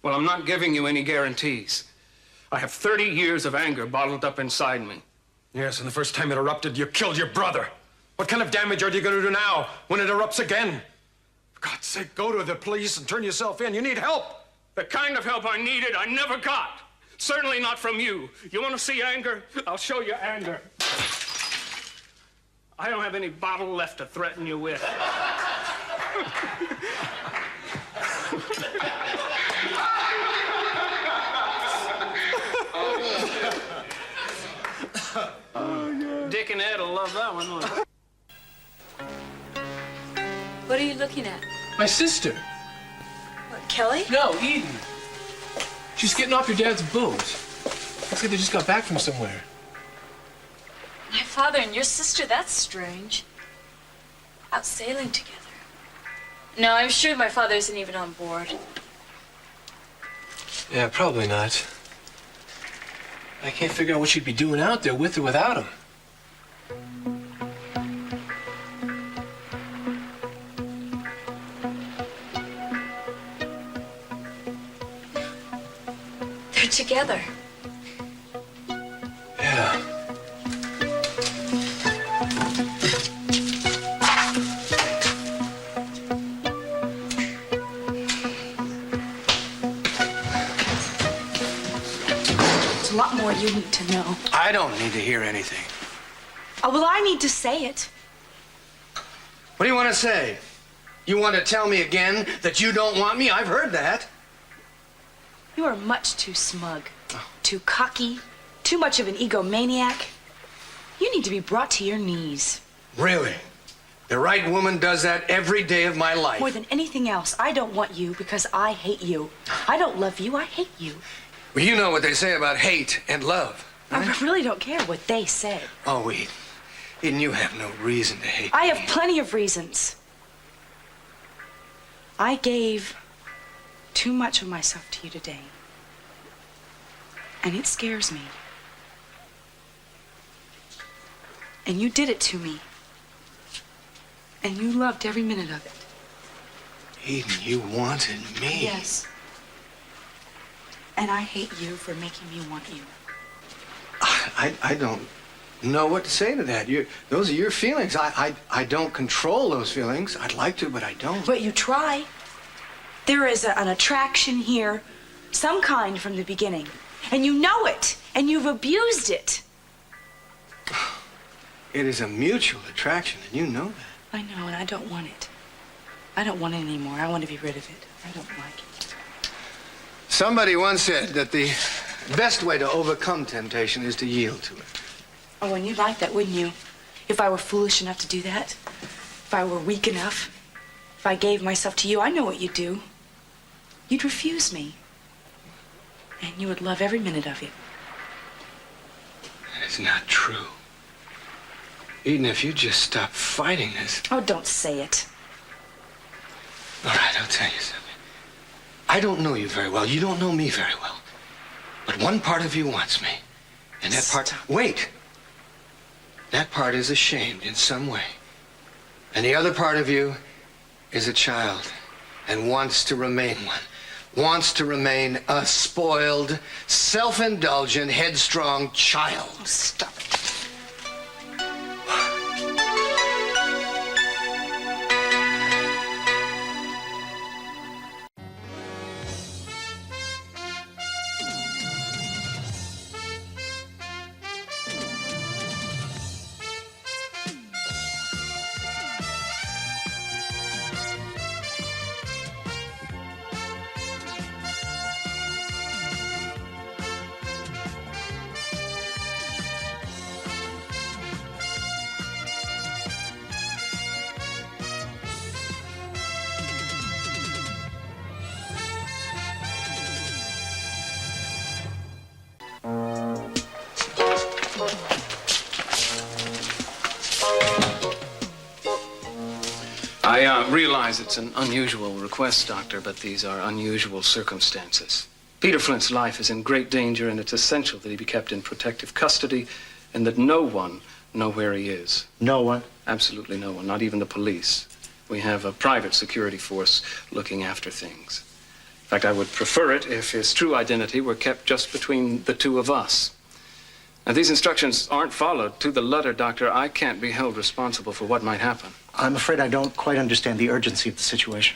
Well, I'm not giving you any guarantees. I have 30 years of anger bottled up inside me. Yes, and the first time it erupted, you killed your brother. What kind of damage are you going to do now when it erupts again? For God's sake, go to the police and turn yourself in. You need help. The kind of help I needed, I never got. Certainly not from you. You want to see anger? I'll show you anger. I don't have any bottle left to threaten you with. Dick and Ed will love that one, won't they? What are you looking at? My sister. What, Kelly? No, Eden. She's getting off your dad's boat. Looks like they just got back from somewhere. My father and your sister? That's strange. Out sailing together. No, I'm sure my father isn't even on board. Yeah, probably not. I can't figure out what she'd be doing out there with or without him. They're together. Yeah. There's a lot more you need to know. I don't need to hear anything. Oh, well, I need to say it. What do you want to say? You want to tell me again that you don't want me? I've heard that. You are much too smug, too cocky, too much of an egomaniac. You need to be brought to your knees. Really? The right woman does that every day of my life. More than anything else, I don't want you because I hate you. I don't love you, I hate you. Well, you know what they say about hate and love. Right? I really don't care what they say. Oh, Eden, you have no reason to hate I me. have plenty of reasons. I gave too much of myself to you today. And it scares me. And you did it to me. And you loved every minute of it. Eden, you wanted me. Yes. And I hate you for making me want you. I don't know what to say to that. Those are your feelings. I don't control those feelings. I'd like to, but I don't. But you try. There is an attraction here, some kind from the beginning. And you know it, and you've abused it. It is a mutual attraction, and you know that. I know, and I don't want it. I don't want it anymore. I want to be rid of it. I don't like it. Somebody once said that the best way to overcome temptation is to yield to it. Oh, and you'd like that, wouldn't you? If I were foolish enough to do that? If I were weak enough? If I gave myself to you, I know what you'd do. You'd refuse me. And you would love every minute of it. That is not true. Eden, if you just stop fighting this... Oh, don't say it. All right, I'll tell you something. I don't know you very well. You don't know me very well. But one part of you wants me. And that part... Stop. Wait. That part is ashamed in some way. And the other part of you is a child and wants to remain one. Wants to remain a spoiled, self-indulgent, headstrong child. Oh, stop it. I realize it's an unusual request, Doctor, but these are unusual circumstances. Peter Flint's life is in great danger, and it's essential that he be kept in protective custody and that no one know where he is. No one? Absolutely no one, not even the police. We have a private security force looking after things. fact, I would prefer it if his true identity were kept just between the two of us. Now, these instructions aren't followed to the letter, Doctor. I can't be held responsible for what might happen. I'm afraid I don't quite understand the urgency of the situation.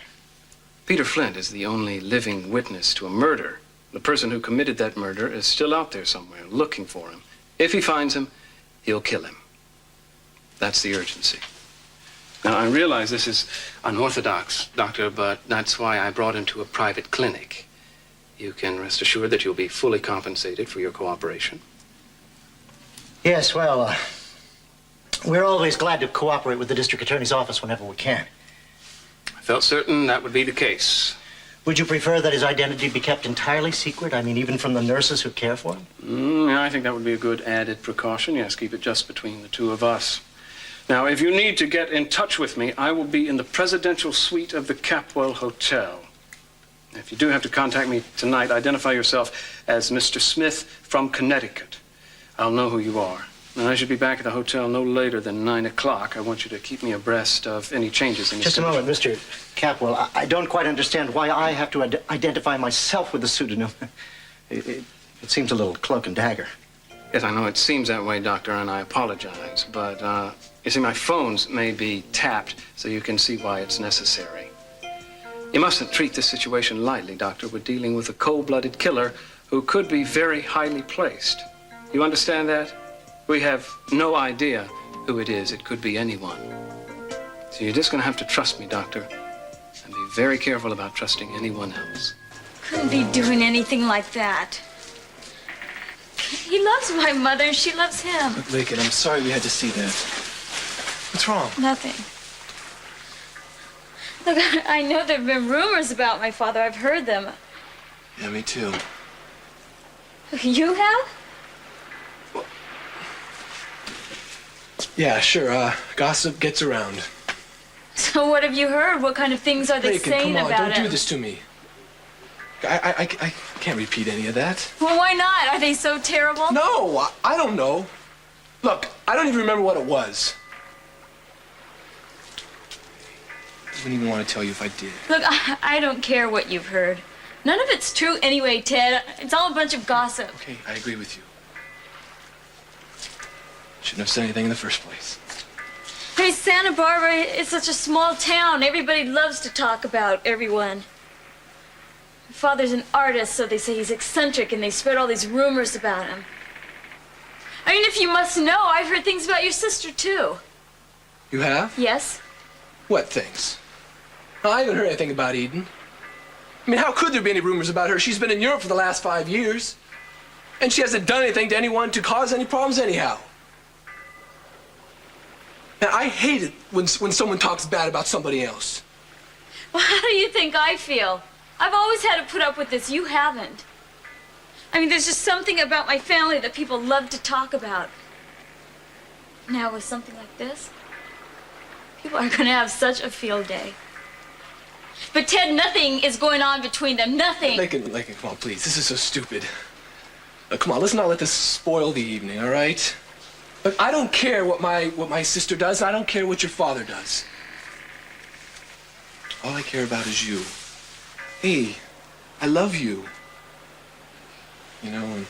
Peter Flint is the only living witness to a murder. The person who committed that murder is still out there somewhere, looking for him. If he finds him, he'll kill him. That's the urgency. Now, I realize this is unorthodox, Doctor, but that's why I brought him to a private clinic. You can rest assured that you'll be fully compensated for your cooperation. Yes, well, we're always glad to cooperate with the district attorney's office whenever we can. I felt certain that would be the case. Would you prefer that his identity be kept entirely secret? I mean, even from the nurses who care for him? Yeah, I think that would be a good added precaution. Yes, keep it just between the two of us. Now, if you need to get in touch with me, I will be in the presidential suite of the Capwell Hotel. If you do have to contact me tonight, identify yourself as Mr. Smith from Connecticut. I'll know who you are. And I should be back at the hotel no later than 9 o'clock. I want you to keep me abreast of any changes in the Just a moment, Mr. Capwell. I don't quite understand why I have to identify myself with a pseudonym. It seems a little cloak and dagger. Yes, I know it seems that way, Doctor, and I apologize. But, you see, my phones may be tapped, so you can see why it's necessary. You mustn't treat this situation lightly, Doctor. We're dealing with a cold-blooded killer who could be very highly placed. You understand that? We have no idea who it is. It could be anyone. So you're just going to have to trust me, Doctor, and be very careful about trusting anyone else. Couldn't be doing anything like that. He loves my mother, and she loves him. Look, Lincoln, I'm sorry we had to see that. What's wrong? Nothing. Look, I know there have been rumors about my father. I've heard them. Yeah, me too. You have? Yeah, sure. Gossip gets around. So what have you heard? What kind of things are they Lincoln, saying come on, about don't him? do this to me. I can't repeat any of that. Well, why not? Are they so terrible? No, I don't know. Look, I don't even remember what it was. I wouldn't even want to tell you if I did. Look, I don't care what you've heard. None of it's true anyway, Ted. It's all a bunch of gossip. Okay, I agree with you. Shouldn't have said anything in the first place. Hey, Santa Barbara is such a small town. Everybody loves to talk about everyone. My father's an artist, so they say he's eccentric, and they spread all these rumors about him. I mean, if you must know, I've heard things about your sister, too. You have? Yes? What things? No, I haven't heard anything about Eden. I mean, how could there be any rumors about her? She's been in Europe for the last 5 years. And she hasn't done anything to anyone to cause any problems anyhow. Now, I hate it when someone talks bad about somebody else. Well, how do you think I feel? I've always had to put up with this. You haven't. I mean, there's just something about my family that people love to talk about. Now, with something like this, people are going to have such a field day. But Ted, nothing is going on between them. Nothing. Lincoln, come on, please. This is so stupid. Come on, let's not let this spoil the evening, all right? Look, I don't care what my sister does. I don't care what your father does. All I care about is you. Hey, I love you. You know, when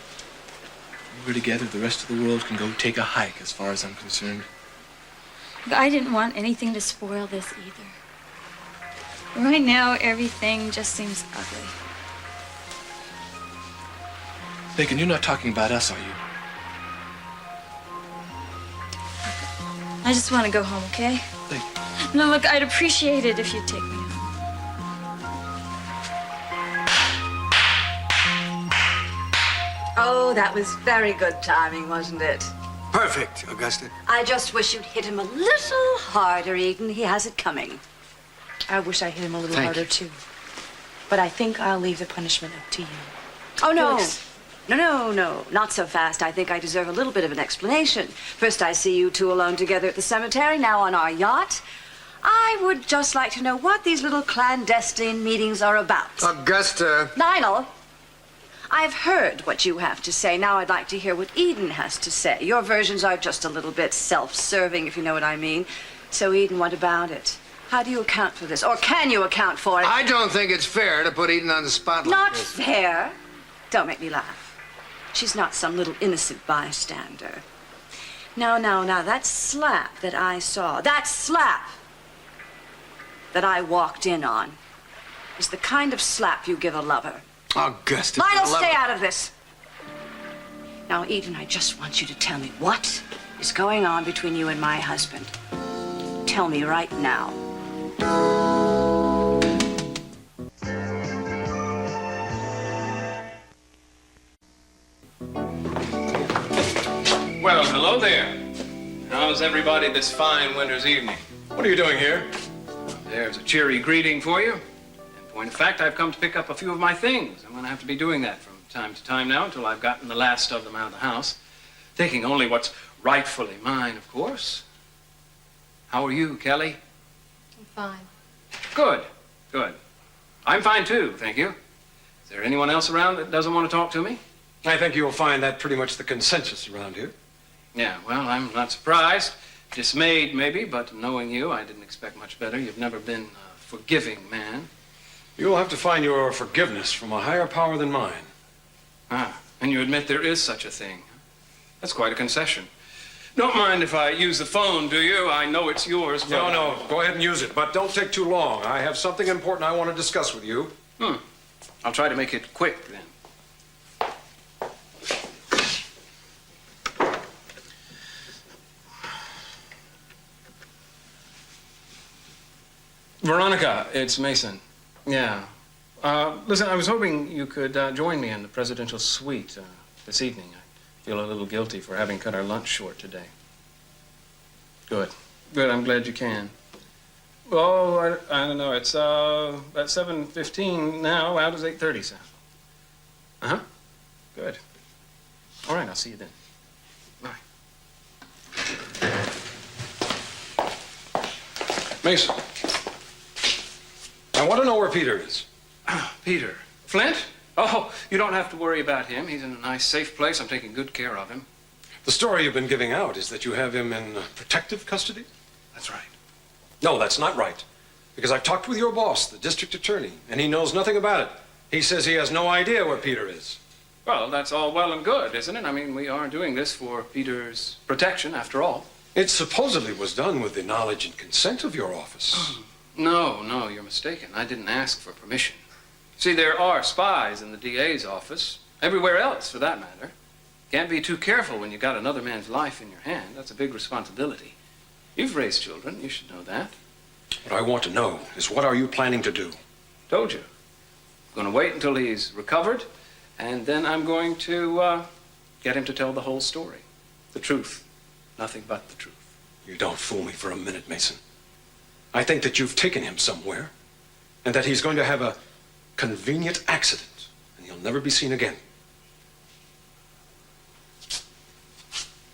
we're together, the rest of the world can go take a hike as far as I'm concerned. I didn't want anything to spoil this either. Right now, everything just seems ugly. Lincoln, you're not talking about us, are you? I just want to go home, okay? No, look, I'd appreciate it if you'd take me home. Oh, that was very good timing, wasn't it? Perfect, Augusta. I just wish you'd hit him a little harder, Eden. He has it coming. I wish I hit him a little Thank harder, you. too. But I think I'll leave the punishment up to you. Oh, no. Felix. No. Not so fast. I think I deserve a little bit of an explanation. First, I see you two alone together at the cemetery, now on our yacht. I would just like to know what these little clandestine meetings are about. Augusta. Lionel, I've heard what you have to say. Now I'd like to hear what Eden has to say. Your versions are just a little bit self-serving, if you know what I mean. So, Eden, what about it? How do you account for this? Or can you account for it? I don't think it's fair to put Eden on the spot like Not this. fair. Don't make me laugh. She's not some little innocent bystander. No, that slap that I saw, that slap that I walked in on, is the kind of slap you give a lover. Augustus. Lionel, stay out of this. Now, Eden, I just want you to tell me what is going on between you and my husband. Tell me right now. Well, hello there. How's everybody this fine winter's evening? What are you doing here? There's a cheery greeting for you. In point of fact, I've come to pick up a few of my things. I'm going to have to be doing that from time to time now until I've gotten the last of them out of the house. Taking only what's rightfully mine, of course. How are you, Kelly? I'm fine. Good, good. I'm fine too, thank you. Is there anyone else around that doesn't want to talk to me? I think you'll find that pretty much the consensus around here. Yeah, well, I'm not surprised. Dismayed, maybe, but knowing you, I didn't expect much better. You've never been a forgiving man. You'll have to find your forgiveness from a higher power than mine. Ah, and you admit there is such a thing. That's quite a concession. Don't mind if I use the phone, do you? I know it's yours, but... No, go ahead and use it, but don't take too long. I have something important I want to discuss with you. I'll try to make it quick, then. Veronica, it's Mason. Yeah. Listen, I was hoping you could join me in the presidential suite this evening. I feel a little guilty for having cut our lunch short today. Good. Good, I'm glad you can. Oh, I don't know. It's about 7:15 now. How does 8:30 sound? Uh-huh. Good. All right, I'll see you then. Bye. Mason, I want to know where Peter is. Peter. Flint? Oh, you don't have to worry about him. He's in a nice, safe place. I'm taking good care of him. The story you've been giving out is that you have him in protective custody? That's right. No, that's not right. Because I've talked with your boss, the district attorney, and he knows nothing about it. He says he has no idea where Peter is. Well, that's all well and good, isn't it? I mean, we are doing this for Peter's protection, after all. It supposedly was done with the knowledge and consent of your office. No, you're mistaken. I didn't ask for permission. See, there are spies in the DA's office, everywhere else, for that matter. Can't be too careful when you got another man's life in your hand. That's a big responsibility. You've raised children. You should know that. What I want to know is what are you planning to do? Told you. I'm going to wait until he's recovered, and then I'm going to get him to tell the whole story. The truth. Nothing but the truth. You don't fool me for a minute, Mason. I think that you've taken him somewhere, and that he's going to have a convenient accident, and he'll never be seen again.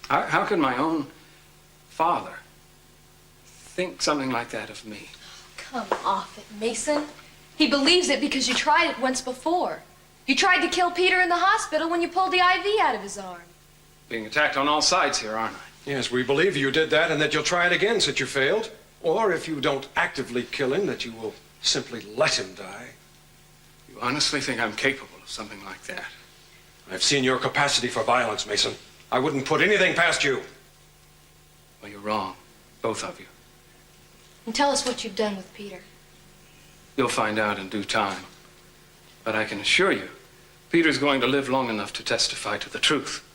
How could my own father think something like that of me? Come off it, Mason. He believes it because you tried it once before. You tried to kill Peter in the hospital when you pulled the IV out of his arm. Being attacked on all sides here, aren't I? Yes, we believe you did that and that you'll try it again since you failed. Or if you don't actively kill him, that you will simply let him die. You honestly think I'm capable of something like that? I've seen your capacity for violence, Mason. I wouldn't put anything past you. Well, you're wrong. Both of you. And tell us what you've done with Peter. You'll find out in due time. But I can assure you, Peter's going to live long enough to testify to the truth.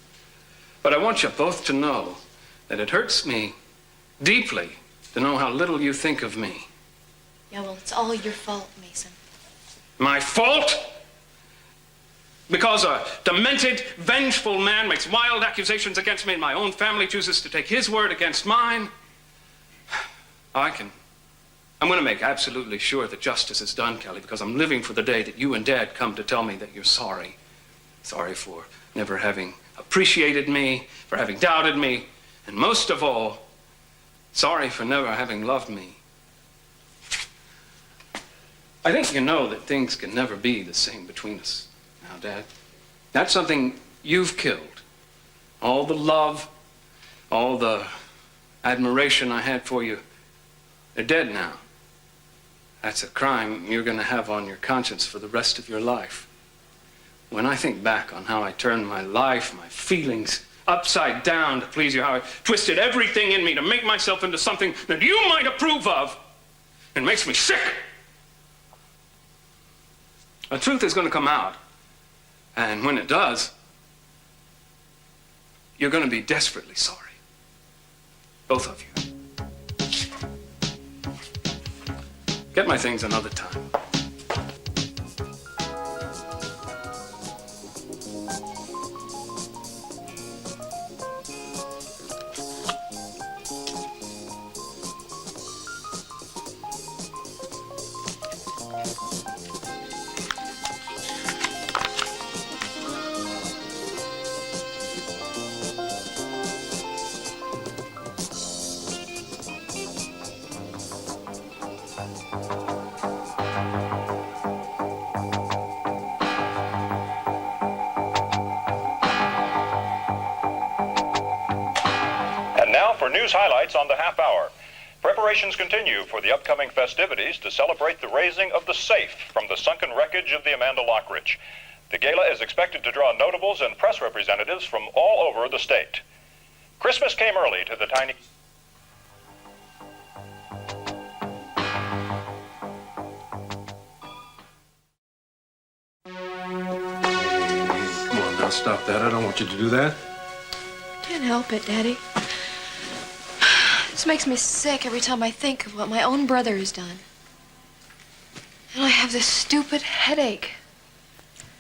But I want you both to know that it hurts me deeply to know how little you think of me. Yeah, well, it's all your fault, Mason. My fault? Because a demented, vengeful man makes wild accusations against me and my own family chooses to take his word against mine? I'm going to make absolutely sure that justice is done, Kelly, because I'm living for the day that you and Dad come to tell me that you're sorry. Sorry for never having appreciated me, for having doubted me, and most of all, sorry for never having loved me. I think you know that things can never be the same between us now, Dad. That's something you've killed. All the love, all the admiration I had for you, they're dead now. That's a crime you're going to have on your conscience for the rest of your life. When I think back on how I turned my life, my feelings, upside down to please you, how I twisted everything in me to make myself into something that you might approve of, it makes me sick. The truth is going to come out. And when it does, you're going to be desperately sorry. Both of you. Get my things another time. For news highlights on the half hour. Preparations continue for the upcoming festivities to celebrate the raising of the safe from the sunken wreckage of the Amanda Lockridge. The gala is expected to draw notables and press representatives from all over the state. Christmas came early to the tiny... Come on now, stop that. I don't want you to do that. Can't help it, Daddy. This makes me sick every time I think of what my own brother has done. And I have this stupid headache.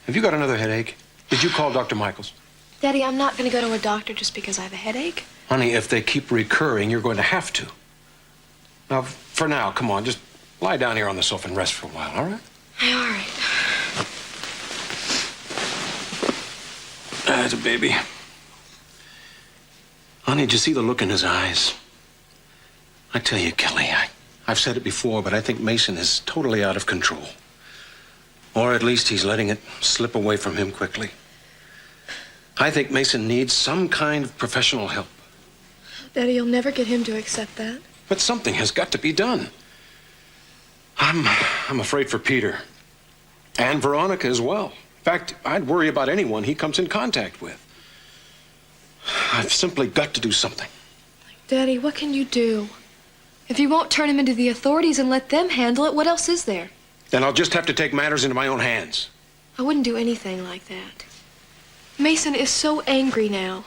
Have you got another headache? Did you call Dr. Michaels? Daddy, I'm not going to go to a doctor just because I have a headache. Honey, if they keep recurring, you're going to have to. Now, for now, come on, just lie down here on the sofa and rest for a while, all right? All right. That's a baby. Honey, did you see the look in his eyes? I tell you, Kelly, I've said it before, but I think Mason is totally out of control. Or at least he's letting it slip away from him quickly. I think Mason needs some kind of professional help. Daddy, you'll never get him to accept that. But something has got to be done. I'm afraid for Peter. And Veronica as well. In fact, I'd worry about anyone he comes in contact with. I've simply got to do something. Daddy, what can you do? If you won't turn him into the authorities and let them handle it, what else is there? Then I'll just have to take matters into my own hands. I wouldn't do anything like that. Mason is so angry now.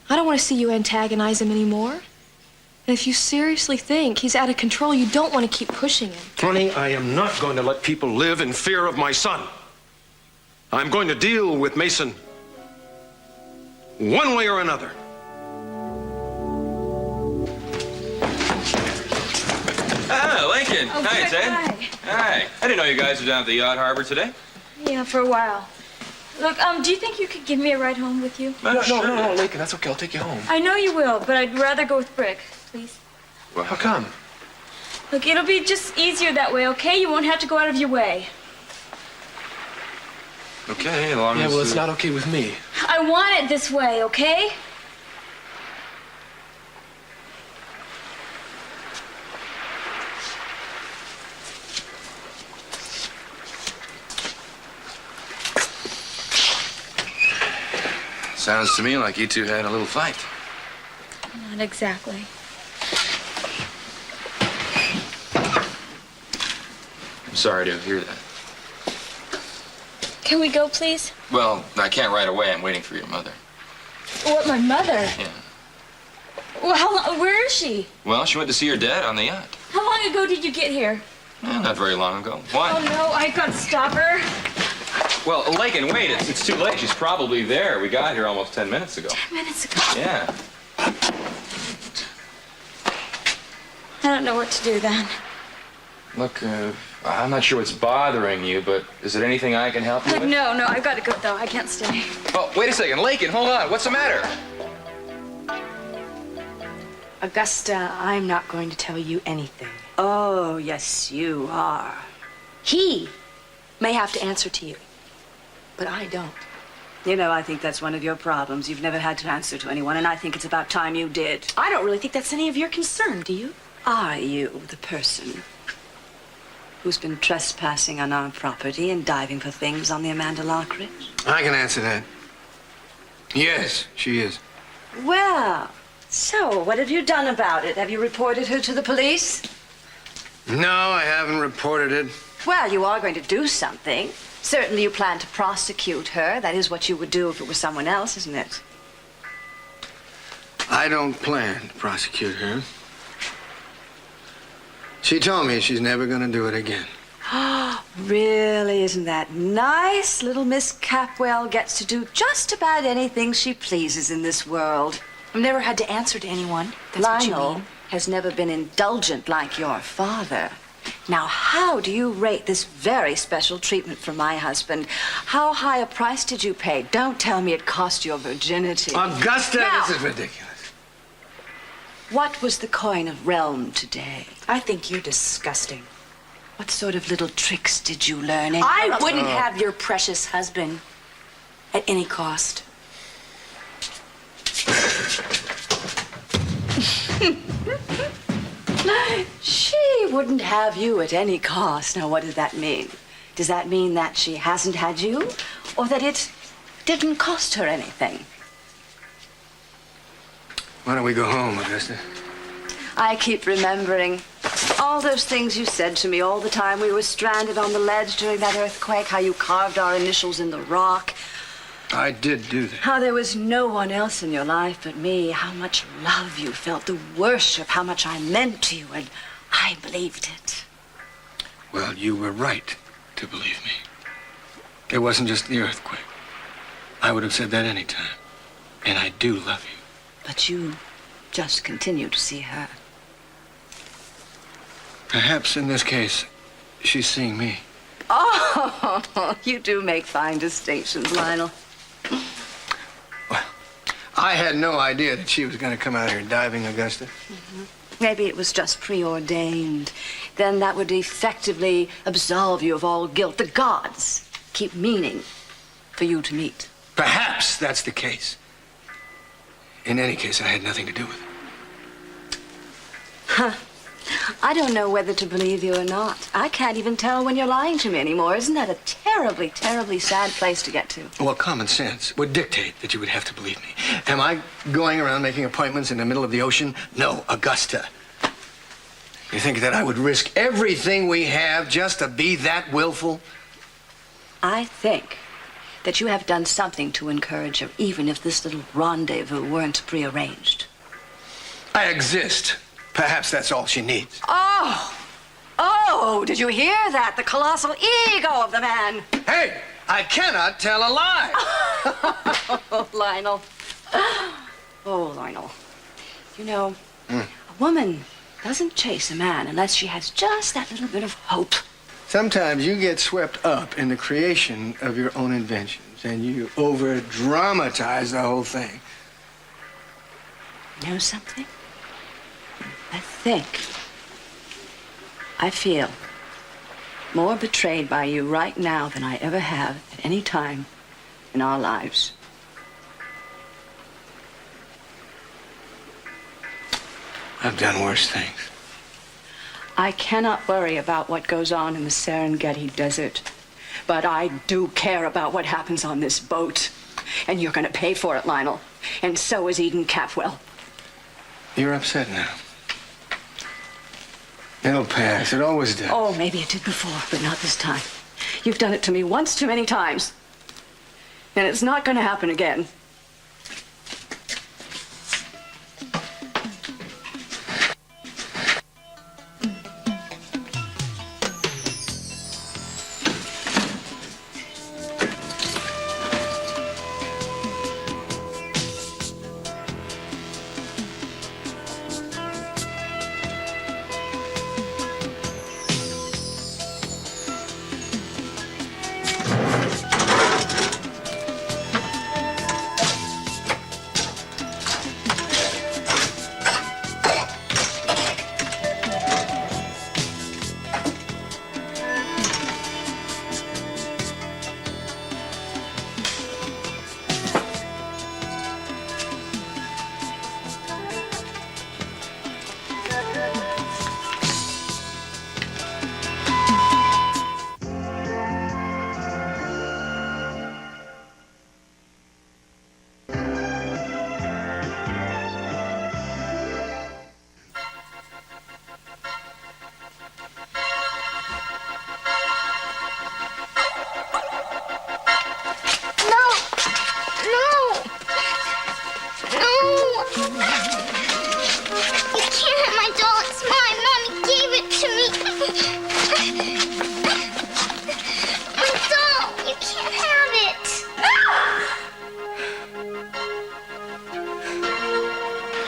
I don't want to see you antagonize him anymore. And if you seriously think he's out of control, you don't want to keep pushing him. Honey, I am not going to let people live in fear of my son. I'm going to deal with Mason one way or another. Ah, Lincoln. Oh, Hi, good. Ted. Hi. Hi. I didn't know you guys were down at the yacht harbor today. Yeah, for a while. Look, do you think you could give me a ride home with you? No, Lincoln, that's okay. I'll take you home. I know you will, but I'd rather go with Brick, please. Well, how come? Look, it'll be just easier that way, okay? You won't have to go out of your way. Okay, as long as... Yeah, well, it's not okay with me. I want it this way, okay? Sounds to me like you two had a little fight. Not exactly. I'm sorry to hear that. Can we go, please? Well, I can't right away. I'm waiting for your mother. What, my mother? Yeah. Well, how long, where is she? Well, she went to see her dad on the yacht. How long ago did you get here? Not very long ago. Why? Oh, no, I gotta stop her. Well, Lakin, wait. It's too late. She's probably there. We got here almost 10 minutes ago. 10 minutes ago. Yeah. I don't know what to do then. Look, I'm not sure what's bothering you, but is there anything I can help you with? No, I've got to go, though. I can't stay. Oh, wait a second. Lakin, hold on. What's the matter? Augusta, I'm not going to tell you anything. Oh, yes, you are. He may have to answer to you, but I don't. You know, I think that's one of your problems. You've never had to answer to anyone, and I think it's about time you did. I don't really think that's any of your concern, do you? Are you the person? who's been trespassing on our property and diving for things on the Amanda Lockridge? I can answer that. Yes, she is. Well, so what have you done about it? Have you reported her to the police? No, I haven't reported it. Well, you are going to do something. Certainly you plan to prosecute her. That is what you would do if it was someone else, isn't it? I don't plan to prosecute her. She told me she's never going to do it again. Really, isn't that nice? Little Miss Capwell gets to do just about anything she pleases in this world. I've never had to answer to anyone. That's what you Lionel mean. has never been indulgent like your father. Now, how do you rate this very special treatment from my husband? How high a price did you pay? Don't tell me it cost your virginity. Augusta, Now, this is ridiculous. what was the coin of realm today? I think you're disgusting. What sort of little tricks did you learn? I wouldn't have your precious husband at any cost. She wouldn't have you at any cost. Now, what does that mean? Does that mean that she hasn't had you? Or that it didn't cost her anything? Why don't we go home, Augusta? I keep remembering all those things you said to me all the time we were stranded on the ledge during that earthquake, how you carved our initials in the rock, I did do that. how there was no one else in your life but me, how much love you felt, the worship, how much I meant to you, and I believed it. Well, you were right to believe me. It wasn't just the earthquake. I would have said that any time. And I do love you. But you just continue to see her. Perhaps in this case, she's seeing me. Oh, you do make fine distinctions, Lionel. Well, I had no idea that she was going to come out here diving, Augusta. Maybe it was just preordained. Then that would effectively absolve you of all guilt. The gods keep meaning for you to meet. Perhaps that's the case. In any case, I had nothing to do with it. I don't know whether to believe you or not. I can't even tell when you're lying to me anymore. Isn't that a terribly, terribly sad place to get to? Well, common sense would dictate that you would have to believe me. Am I going around making appointments in the middle of the ocean? No, Augusta. You think that I would risk everything we have just to be that willful? I think that you have done something to encourage her, even if this little rendezvous weren't prearranged. I exist. Perhaps that's all she needs. Oh, did you hear that? The colossal ego of the man. Hey, I cannot tell a lie. Oh, Lionel. Oh, Lionel. You know, a woman doesn't chase a man unless she has just that little bit of hope. Sometimes you get swept up in the creation of your own inventions and you over-dramatize the whole thing. You know something? I feel more betrayed by you right now than I ever have at any time in our lives. I've done worse things. I cannot worry about what goes on in the Serengeti Desert, but I do care about what happens on this boat. And you're going to pay for it, Lionel. And so is Eden Capwell. You're upset now. It'll pass. It always does. Oh, maybe it did before, but not this time. You've done it to me once too many times. And it's not going to happen again.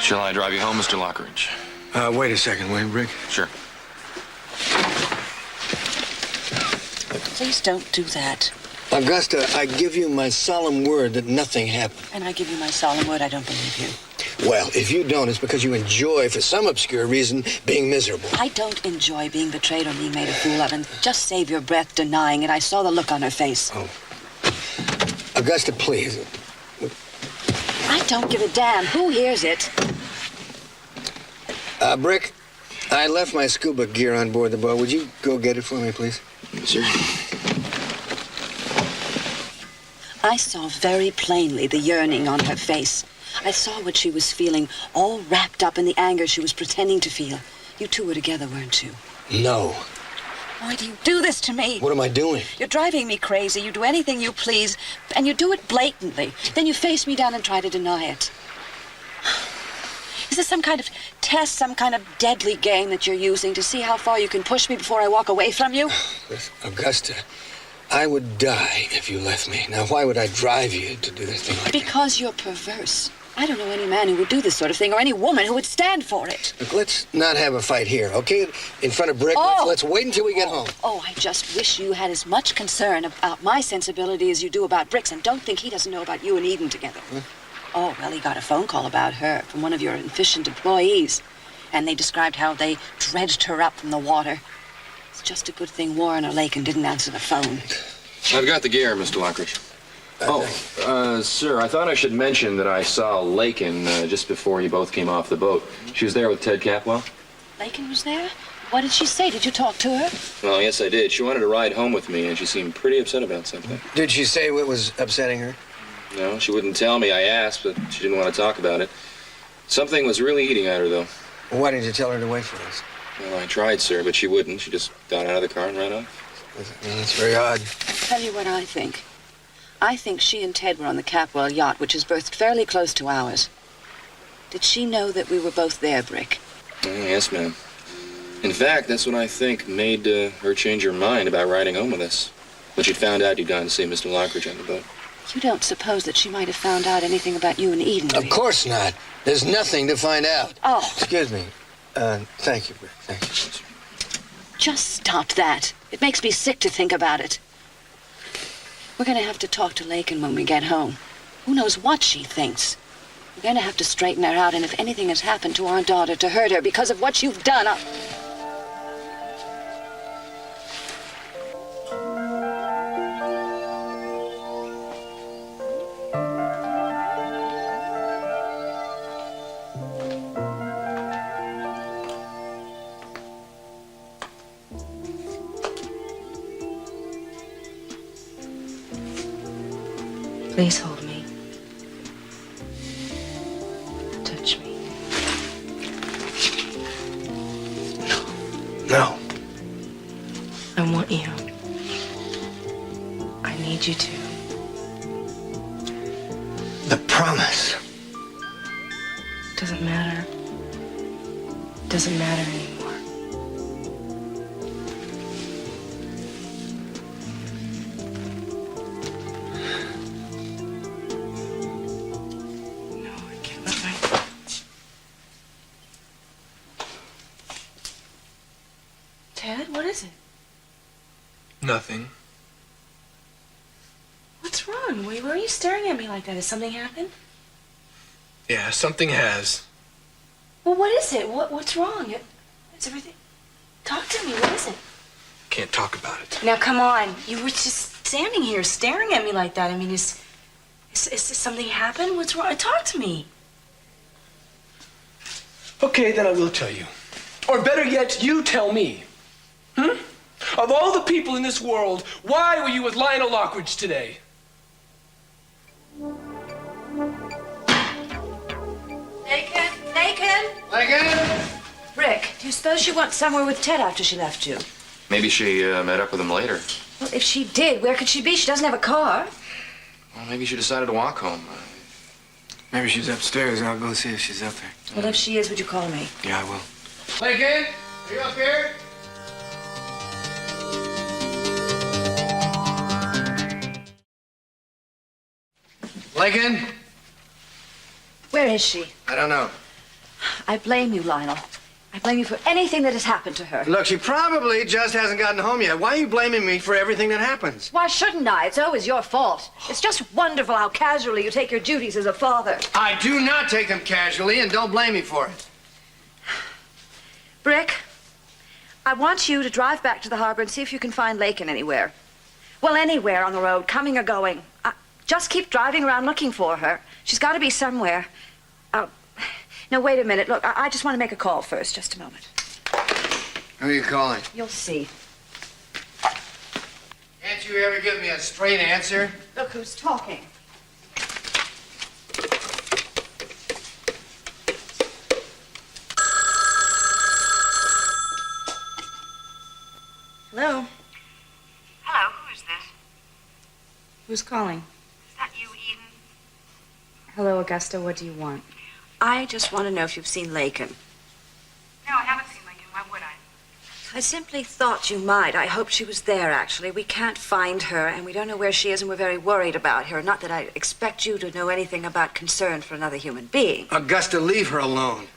Shall I drive you home, Mr. Lockridge? Wait a second, will you, Rick? Sure. Please don't do that. Augusta, I give you my solemn word that nothing happened. And I give you my solemn word I don't believe you. Well, if you don't, it's because you enjoy, for some obscure reason, being miserable. I don't enjoy being betrayed or being made a fool of, and just save your breath denying it. I saw the look on her face. Oh. Augusta, please. I don't give a damn. Who hears it? Brick, I left my scuba gear on board the boat. Would you go get it for me, please? Sure. I saw very plainly the yearning on her face. I saw what she was feeling, all wrapped up in the anger she was pretending to feel. You two were together, weren't you? No. Why do you do this to me? What am I doing? You're driving me crazy. You do anything you please, and you do it blatantly. Then you face me down and try to deny it. Is this some kind of test, some kind of deadly game that you're using to see how far you can push me before I walk away from you? Listen, Augusta, I would die if you left me. Now, why would I drive you to do this thing like that? Because you're perverse. I don't know any man who would do this sort of thing, or any woman who would stand for it. Look, let's not have a fight here, okay? In front of Brick. Oh. Let's wait until we get home. Oh, I just wish you had as much concern about my sensibility as you do about Brick's, and don't think he doesn't know about you and Eden together. Huh? Oh, well, he got a phone call about her from one of your efficient employees, and they described how they dredged her up from the water. It's just a good thing Warren or Lakin didn't answer the phone. I've got the gear, Mr. Lockridge. Sir, I thought I should mention that I saw Lakin just before you both came off the boat. She was there with Ted Capwell. Lakin was there? What did she say? Did you talk to her? Well, yes, I did. She wanted to ride home with me, and she seemed pretty upset about something. Did she say what was upsetting her? No, she wouldn't tell me. I asked, but she didn't want to talk about it. Something was really eating at her, though. Well, why didn't you tell her to wait for us? Well, I tried, sir, but she wouldn't. She just got out of the car and ran off. Well, that's very odd. I'll tell you what I think. I think she and Ted were on the Capwell yacht, which is berthed fairly close to ours. Did she know that we were both there, Brick? Oh, yes, ma'am. In fact, that's what I think made her change her mind about riding home with us. When she'd found out you'd gone to see Mr. Lockridge on the boat. You don't suppose that she might have found out anything about you and Eden, do you? Of course not. There's nothing to find out. Oh. Excuse me. Thank you, Brick. Thank you. Just stop that. It makes me sick to think about it. We're going to have to talk to Lakin when we get home. Who knows what she thinks? We're going to have to straighten her out, and if anything has happened to our daughter to hurt her because of what you've done, Please hold me. Touch me. No. I want you. I need you to. The promise. Doesn't matter. Doesn't matter anymore. No, I can't let my... Ted, what is it? Nothing. What's wrong? Why are you staring at me like that? Has something happened? Yeah, something has. Well, what is it? What's wrong? It's everything. Talk to me. What is it? Can't talk about it. Now, come on. You were just standing here staring at me like that. I mean, is something happened? What's wrong? Talk to me. Okay, then I will tell you. Or better yet, you tell me. Of all the people in this world, why were you with Lionel Lockridge today? Lakin! Rick, do you suppose she went somewhere with Ted after she left you? Maybe she met up with him later. Well, if she did, where could she be? She doesn't have a car. Well, maybe she decided to walk home. Maybe she's upstairs. I'll go see if she's up there. Well, if she is, would you call me? Yeah, I will. Lakin, are you up here? Lakin? Where is she? I don't know. I blame you, Lionel. I blame you for anything that has happened to her. Look, she probably just hasn't gotten home yet. Why are you blaming me for everything that happens? Why shouldn't I? It's always your fault. It's just wonderful how casually you take your duties as a father. I do not take them casually, and don't blame me for it. Brick, I want you to drive back to the harbor and see if you can find Lakin anywhere. Well, anywhere on the road, coming or going. Just keep driving around looking for her. She's got to be somewhere. No, wait a minute. Look, I just want to make a call first. Just a moment. Who are you calling? You'll see. Can't you ever give me a straight answer? Look who's talking. Hello? Hello, who is this? Who's calling? Is that you, Eden? Hello, Augusta. What do you want? I just want to know if you've seen Lakin. No, I haven't seen Lincoln. Why would I? I simply thought you might. I hoped she was there, actually. We can't find her, and we don't know where she is, and we're very worried about her. Not that I expect you to know anything about concern for another human being. Augusta, leave her alone.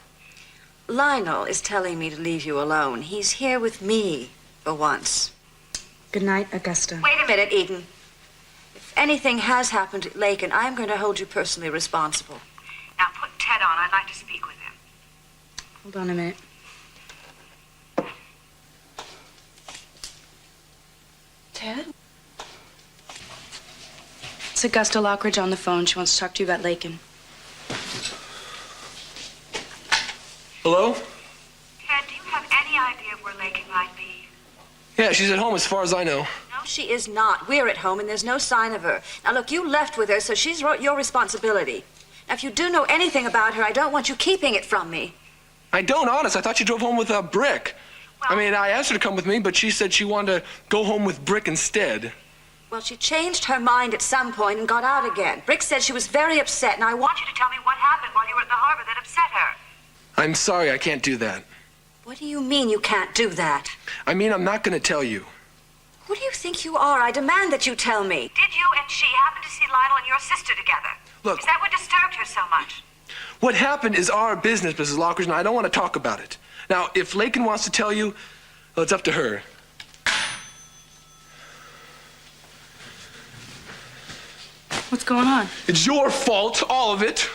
Lionel is telling me to leave you alone. He's here with me, for once. Good night, Augusta. Wait a minute, Eden. If anything has happened to Lakin, I'm going to hold you personally responsible. Now put Ted on. I'd like to speak with him. Hold on a minute. Ted? It's Augusta Lockridge on the phone. She wants to talk to you about Lakin. Hello? Ted, do you have any idea of where Lakin might be? Yeah, she's at home as far as I know. No, she is not. We're at home, and there's no sign of her. Now, look, you left with her, so she's your responsibility. Now, if you do know anything about her, I don't want you keeping it from me. I don't, honest. I thought you drove home with Brick. I mean, I asked her to come with me, but she said she wanted to go home with Brick instead. Well, she changed her mind at some point and got out again. Brick said she was very upset, and I want You to tell me what happened while you were at the harbor that upset her. I'm sorry, I can't do that. What do you mean you can't do that? I mean, I'm not going to tell you. Who do you think you are? I demand that you tell me. Did you and she happen to see Lionel and your sister together? Look. Is that what disturbed her so much? What happened is our business, Mrs. Lockridge, and I don't want to talk about it. Now, if Lakin wants to tell you, well, it's up to her. What's going on? It's your fault, all of it.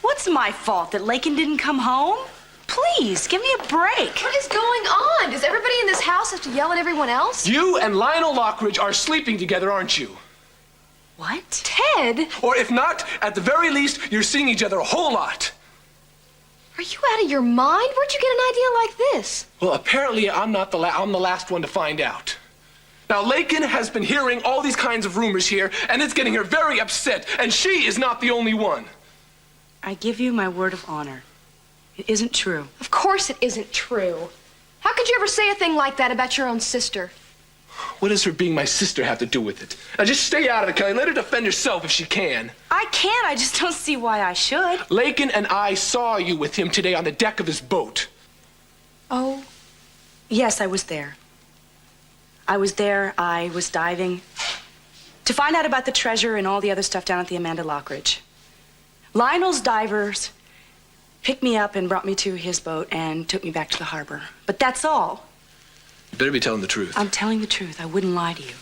What's my fault? That Lakin didn't come home? Please, give me a break. What is going on? Does everybody in this house have to yell at everyone else? You and Lionel Lockridge are sleeping together, aren't you? What? Ted, Or if not, at the very least, you're seeing each other a whole lot. are you out of your mind? Where'd you get an idea like this? Well, apparently I'm the last one to find out. Now, Lakin has been hearing all these kinds of rumors here, and it's getting her very upset, and she is not the only one. I give you my word of honor. It isn't true. Of course it isn't true. How could you ever say a thing like that about your own sister? What does her being my sister have to do with it? Now, just stay out of it, Kelly. Let her defend herself if she can. I can't. I just don't see why I should. Lakin and I saw you with him today on the deck of his boat. Oh? Yes, I was there. I was there. I was diving to find out about the treasure and all the other stuff down at the Amanda Lockridge. Lionel's divers picked me up and brought me to his boat and took me back to the harbor. But that's all. You better be telling the truth. I'm telling the truth. I wouldn't lie to you.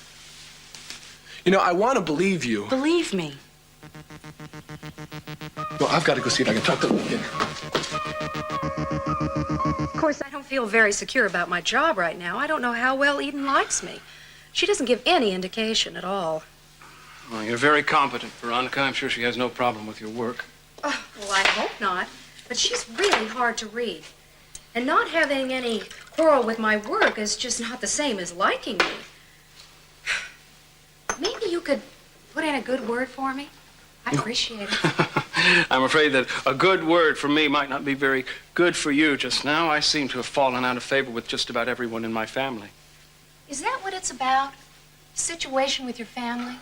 You know, I want to believe you. Believe me. Well, I've got to go see if I can talk to Lakin. Of course, I don't feel very secure about my job right now. I don't know how well Eden likes me. She doesn't give any indication at all. Well, you're very competent, Veronica. I'm sure she has no problem with your work. Oh, well, I hope not. But she's really hard to read. And not having any quarrel with my work is just not the same as liking me. Maybe you could put in a good word for me? I appreciate it. I'm afraid that a good word for me might not be very good for you just now. I seem to have fallen out of favor with just about everyone in my family. Is that what it's about? Situation with your family?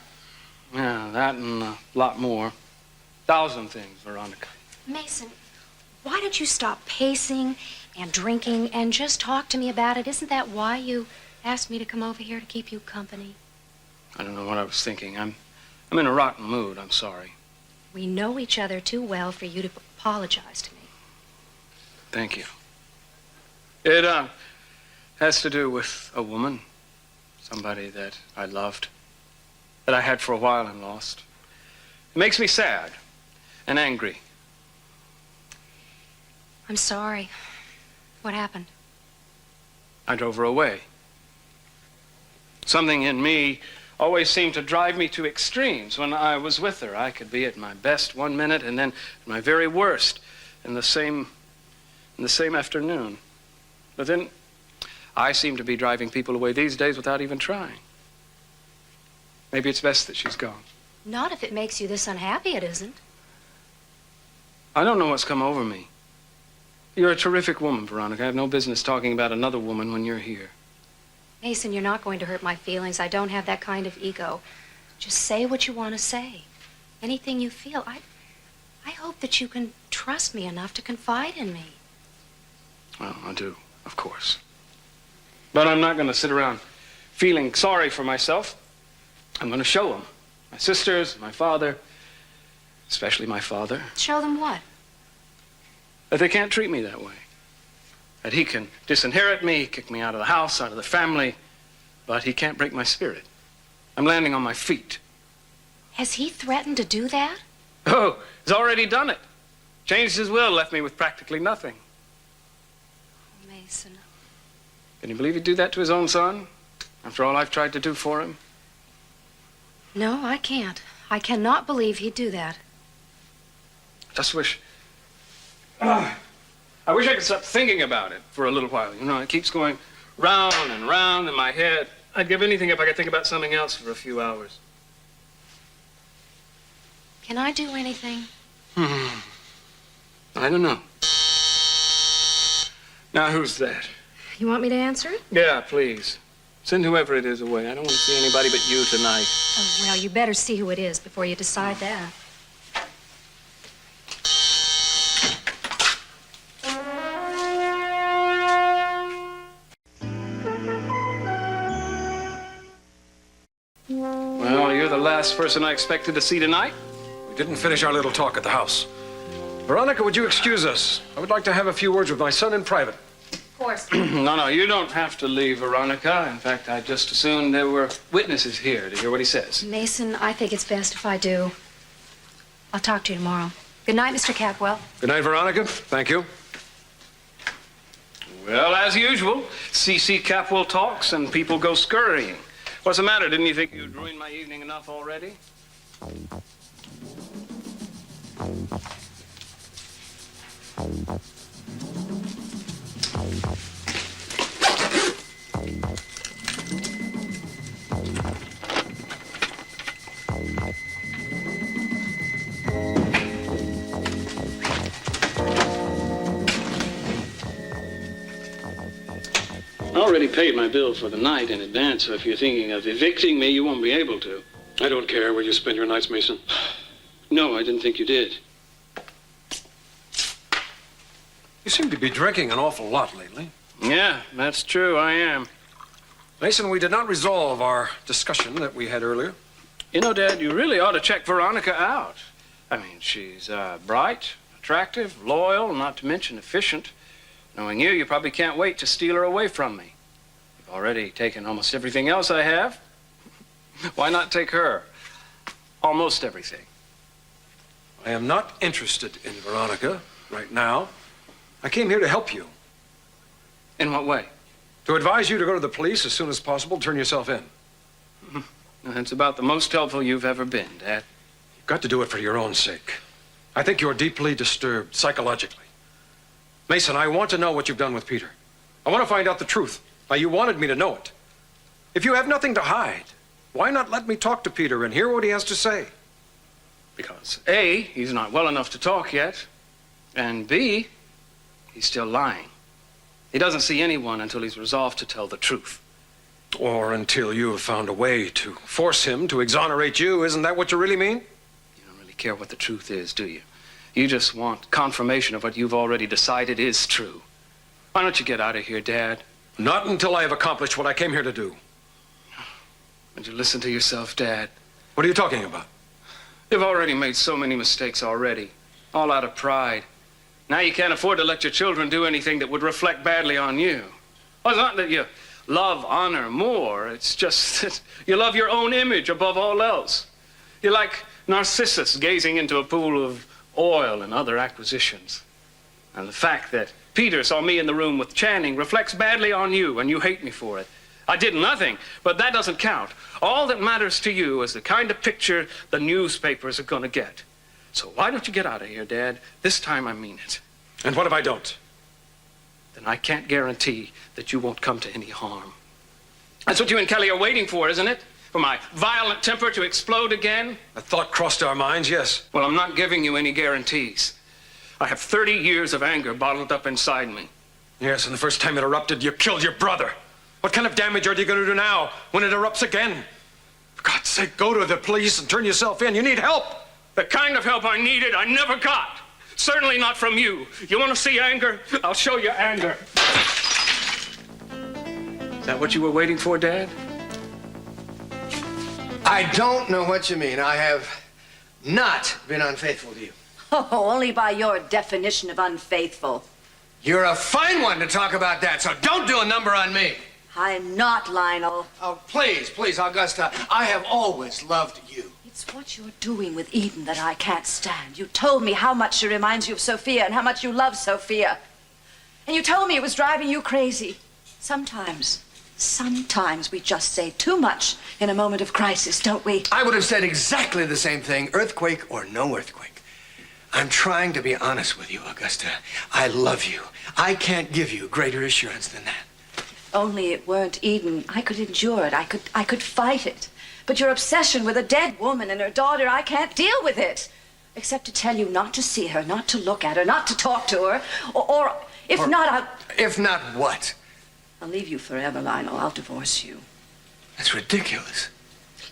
Yeah, that and a lot more. 1,000 things, Veronica. Mason, why don't you stop pacing and drinking and just talk to me about it? Isn't that why you asked me to come over here to keep you company? I don't know what I was thinking. I'm in a rotten mood. I'm sorry. We know each other too well for you to apologize to me. Thank you. It has to do with a woman, somebody that I loved, that I had for a while and lost. It makes me sad and angry. I'm sorry. What happened? I drove her away. Something in me always seemed to drive me to extremes when I was with her. I could be at my best one minute and then at my very worst in the same afternoon. But then I seem to be driving people away these days without even trying. Maybe it's best that she's gone. Not if it makes you this unhappy, it isn't. I don't know what's come over me. You're a terrific woman, Veronica. I have no business talking about another woman when you're here. Mason, you're not going to hurt my feelings. I don't have that kind of ego. Just say what you want to say. Anything you feel. I hope that you can trust me enough to confide in me. Well, I do, of course. But I'm not going to sit around feeling sorry for myself. I'm going to show them. My sisters, my father, especially my father. Show them what? That they can't treat me that way. That he can disinherit me, kick me out of the house, out of the family, but he can't break my spirit. I'm landing on my feet. Has he threatened to do that? Oh, he's already done it. Changed his will, left me with practically nothing. Mason. Can you believe he'd do that to his own son? After all I've tried to do for him? No, I can't. I cannot believe he'd do that. Just wish... I wish I could stop thinking about it for a little while. You know, it keeps going round and round in my head. I'd give anything if I could think about something else for a few hours. Can I do anything? I don't know. Now, who's that? You want me to answer it? Yeah, please. Send whoever it is away. I don't want to see anybody but you tonight. Oh, well, you better see who it is before you decide that. Well, you're the last person I expected to see tonight. We didn't finish our little talk at the house. Veronica, would you excuse us? I would like to have a few words with my son in private. Of course. No, you don't have to leave, Veronica. In fact, I'd just as soon there were witnesses here to hear what he says. Mason, I think it's best if I do. I'll talk to you tomorrow. Good night, Mr. Capwell. Good night, Veronica. Thank you. Well, as usual, C.C. Capwell talks and people go scurrying. What's the matter? Didn't you think you'd ruined my evening enough already? I already paid my bill for the night in advance, so if you're thinking of evicting me, you won't be able to. I don't care where you spend your nights, Mason. No, I didn't think you did. You seem to be drinking an awful lot lately. Yeah, that's true, I am. Mason, we did not resolve our discussion that we had earlier. You know, Dad, you really ought to check Veronica out. I mean, she's bright, attractive, loyal, not to mention efficient. Knowing you, you probably can't wait to steal her away from me. You've already taken almost everything else I have. Why not take her? Almost everything. I am not interested in Veronica right now. I came here to help you. In what way? To advise you to go to the police as soon as possible, turn yourself in. That's about the most helpful you've ever been, Dad. You've got to do it for your own sake. I think you're deeply disturbed psychologically. Mason, I want to know what you've done with Peter. I want to find out the truth. Now, you wanted me to know it. If you have nothing to hide, why not let me talk to Peter and hear what he has to say? Because A, he's not well enough to talk yet, and B, he's still lying. He doesn't see anyone until he's resolved to tell the truth. Or until you have found a way to force him to exonerate you. Isn't that what you really mean? You don't really care what the truth is, do you? You just want confirmation of what you've already decided is true. Why don't you get out of here, Dad? Not until I have accomplished what I came here to do. Would you listen to yourself, Dad? What are you talking about? You've already made so many mistakes already, all out of pride. Now you can't afford to let your children do anything that would reflect badly on you. Well, it's not that you love honor more. It's just that you love your own image above all else. You're like Narcissus gazing into a pool of oil and other acquisitions. And the fact that Peter saw me in the room with Channing reflects badly on you, and you hate me for it. I did nothing, but that doesn't count. All that matters to you is the kind of picture the newspapers are going to get. So why don't you get out of here, Dad? This time I mean it. And what if I don't? Then I can't guarantee that you won't come to any harm. That's what you and Kelly are waiting for, isn't it? For my violent temper to explode again? A thought crossed our minds, yes. Well, I'm not giving you any guarantees. I have 30 years of anger bottled up inside me. Yes, and the first time it erupted, you killed your brother. What kind of damage are you going to do now when it erupts again? For God's sake, go to the police and turn yourself in. You need help. The kind of help I needed, I never got. Certainly not from you. You want to see anger? I'll show you anger. Is that what you were waiting for, Dad? I don't know what you mean. I have not been unfaithful to you. Oh, only by your definition of unfaithful. You're a fine one to talk about that, so don't do a number on me. I'm not, Lionel. Oh, please, please, Augusta. I have always loved you. It's what you're doing with Eden that I can't stand. You told me how much she reminds you of Sophia and how much you love Sophia. And you told me it was driving you crazy. Sometimes we just say too much in a moment of crisis, don't we? I would have said exactly the same thing, earthquake or no earthquake. I'm trying to be honest with you, Augusta. I love you. I can't give you greater assurance than that. If only it weren't Eden, I could endure it. I could fight it. But your obsession with a dead woman and her daughter, I can't deal with it. Except to tell you not to see her, not to look at her, not to talk to her, or if not, If not what? I'll leave you forever, Lionel. I'll divorce you. That's ridiculous.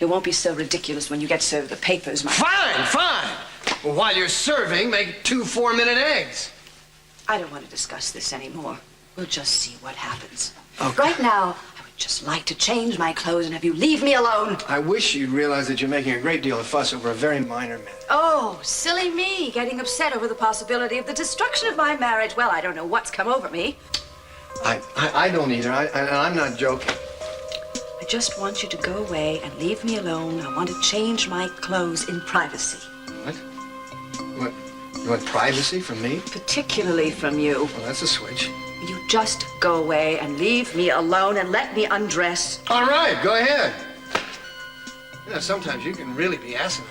It won't be so ridiculous when you get served the papers, my... Fine. Well, while you're serving, make 2 4-minute eggs. I don't want to discuss this anymore. We'll just see what happens. Okay. Right now, I would just like to change my clothes and have you leave me alone. I wish you'd realize that you're making a great deal of fuss over a very minor matter. Oh, silly me, getting upset over the possibility of the destruction of my marriage. Well, I don't know what's come over me. I don't either. I'm not joking. I just want you to go away and leave me alone. I want to change my clothes in privacy. What? You want privacy from me? Particularly from you. Well, that's a switch. You just go away and leave me alone and let me undress. All right, go ahead. You know, sometimes you can really be asinine.